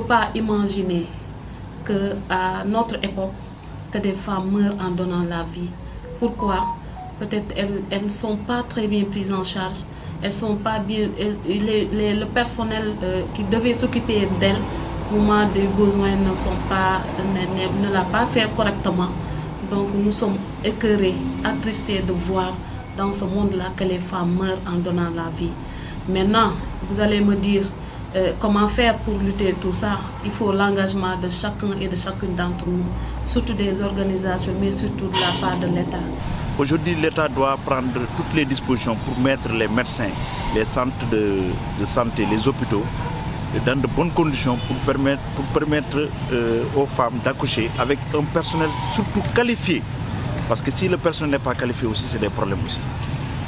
pas imaginer qu'à notre époque, que des femmes meurent en donnant la vie. Pourquoi? Peut-être elles ne sont pas très bien prises en charge. Elles sont pas bien. Le personnel qui devait s'occuper d'elles, au moment des besoins, ne l'a pas fait correctement. Donc nous sommes écœurés, attristés de voir dans ce monde-là que les femmes meurent en donnant la vie. Maintenant, vous allez me dire comment faire pour lutter tout ça. Il faut l'engagement de chacun et de chacune d'entre nous, surtout des organisations, mais surtout de la part de l'État. Aujourd'hui, l'État doit prendre toutes les dispositions pour mettre les médecins, les centres de santé, les hôpitaux dans de bonnes conditions pour permettre aux femmes d'accoucher avec un personnel surtout qualifié. Parce que si le personnel n'est pas qualifié aussi, c'est des problèmes aussi.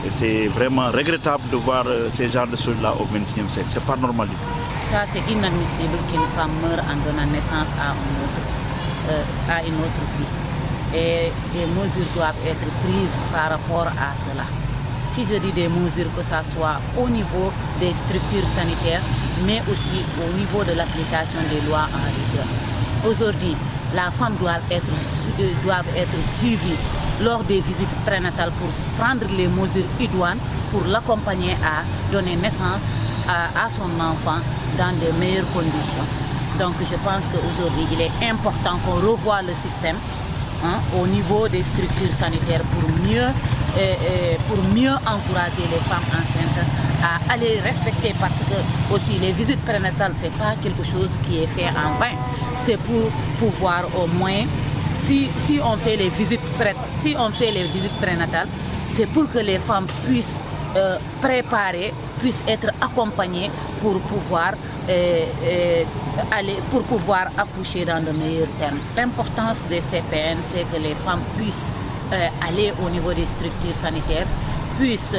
Et c'est vraiment regrettable de voir ces genres de choses-là au XXIe siècle. C'est pas normal du tout. Ça, c'est inadmissible qu'une femme meure en donnant naissance à une autre fille. Et des mesures doivent être prises par rapport à cela. Si je dis des mesures, que ce soit au niveau des structures sanitaires, mais aussi au niveau de l'application des lois en vigueur. Aujourd'hui, la femme doit être suivie lors des visites prénatales pour prendre les mesures idoines pour l'accompagner à donner naissance à son enfant dans de meilleures conditions. Donc je pense qu'aujourd'hui, il est important qu'on revoie le système au niveau des structures sanitaires pour mieux encourager les femmes enceintes à aller respecter, parce que aussi les visites prénatales, ce n'est pas quelque chose qui est fait en vain. C'est pour pouvoir au moins, si on fait les visites prénatales, c'est pour que les femmes puissent préparer, puissent être accompagnées pour pouvoir accoucher dans de meilleurs termes. L'importance des CPN, c'est que les femmes puissent aller au niveau des structures sanitaires, puissent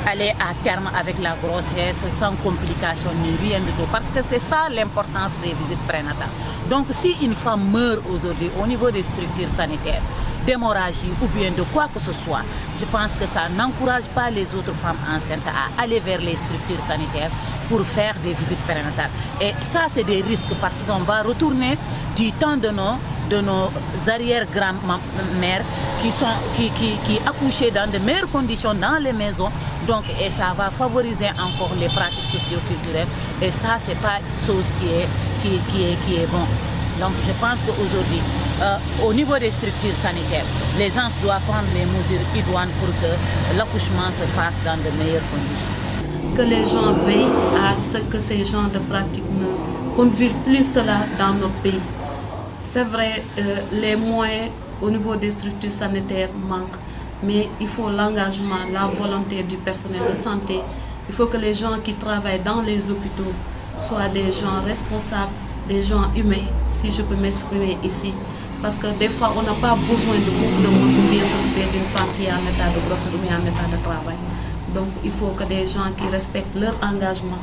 aller à terme avec la grossesse sans complications ni rien du tout. Parce que c'est ça l'importance des visites prénatales. Donc si une femme meurt aujourd'hui au niveau des structures sanitaires, d'hémorragie ou bien de quoi que ce soit, je pense que ça n'encourage pas les autres femmes enceintes à aller vers les structures sanitaires pour faire des visites prénatales. Et ça, c'est des risques parce qu'on va retourner du temps de nos arrière-grand-mères qui accouchaient dans de meilleures conditions dans les maisons. Donc, et ça va favoriser encore les pratiques socio-culturelles. Et ça, c'est pas une chose qui est bon. Donc je pense qu'aujourd'hui, au niveau des structures sanitaires, les gens doivent prendre les mesures idoines pour que l'accouchement se fasse dans de meilleures conditions. Que les gens veillent à ce que ces genres de pratiques qu'on ne vive plus cela dans notre pays. C'est vrai, les moyens au niveau des structures sanitaires manquent, mais il faut l'engagement, la volonté du personnel de santé. Il faut que les gens qui travaillent dans les hôpitaux soient des gens responsables, des gens humains, si je peux m'exprimer ici. Parce que des fois, on n'a pas besoin de beaucoup de monde pour bien s'occuper d'une femme qui est en état de grossesse ou bien en état de travail. Donc, il faut que des gens qui respectent leur engagement,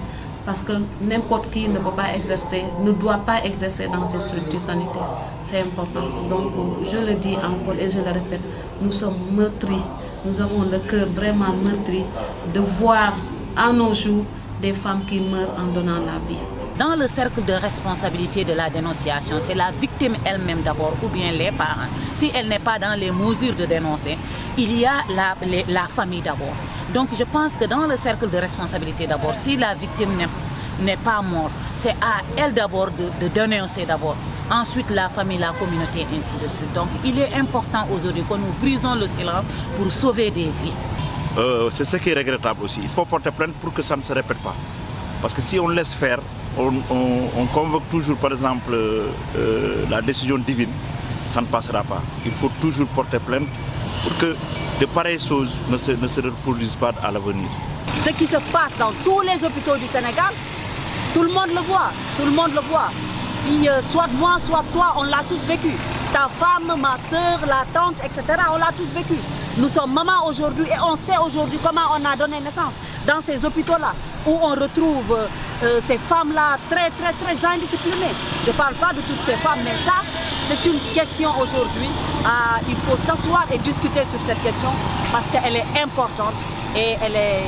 parce que n'importe qui ne peut pas exercer, ne doit pas exercer dans ces structures sanitaires. C'est important. Donc, je le dis encore et je le répète, nous sommes meurtris. Nous avons le cœur vraiment meurtri de voir à nos jours des femmes qui meurent en donnant la vie. Dans le cercle de responsabilité de la dénonciation, c'est la victime elle-même d'abord ou bien les parents. Si elle n'est pas dans les mesures de dénoncer, il y a la famille d'abord. Donc je pense que dans le cercle de responsabilité d'abord, si la victime n'est pas morte, c'est à elle d'abord de dénoncer d'abord. Ensuite la famille, la communauté, ainsi de suite. Donc il est important aujourd'hui que nous brisons le silence pour sauver des vies. C'est ce qui est regrettable aussi. Il faut porter plainte pour que ça ne se répète pas. Parce que si on laisse faire, on convoque toujours par exemple la décision divine, ça ne passera pas. Il faut toujours porter plainte pour que de pareilles choses ne se reproduisent pas à l'avenir. Ce qui se passe dans tous les hôpitaux du Sénégal, tout le monde le voit, tout le monde le voit. Puis soit moi, soit toi, on l'a tous vécu. Ta femme, ma soeur, la tante, etc., on l'a tous vécu. Nous sommes mamans aujourd'hui et on sait aujourd'hui comment on a donné naissance. Dans ces hôpitaux-là, où on retrouve ces femmes-là très indisciplinées. Je ne parle pas de toutes ces femmes, mais ça, c'est une question aujourd'hui. Il faut s'asseoir et discuter sur cette question parce qu'elle est importante et elle est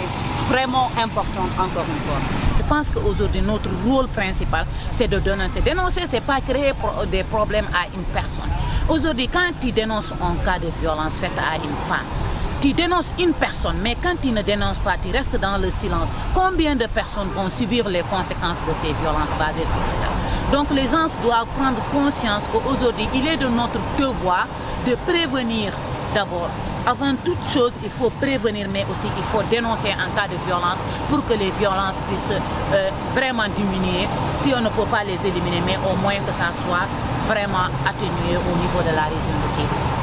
vraiment importante encore une fois. pense qu'aujourd'hui, notre rôle principal, c'est de dénoncer. Dénoncer, ce n'est pas créer des problèmes à une personne. Aujourd'hui, quand tu dénonces un cas de violence faite à une femme, tu dénonces une personne, mais quand tu ne dénonces pas, tu restes dans le silence. Combien de personnes vont subir les conséquences de ces violences basées sur l'État? Donc les gens doivent prendre conscience qu'aujourd'hui, il est de notre devoir de prévenir d'abord. Avant toute chose, il faut prévenir, mais aussi il faut dénoncer en cas de violence pour que les violences puissent vraiment diminuer. Si on ne peut pas les éliminer, mais au moins que ça soit vraiment atténué au niveau de la région de Kédougou.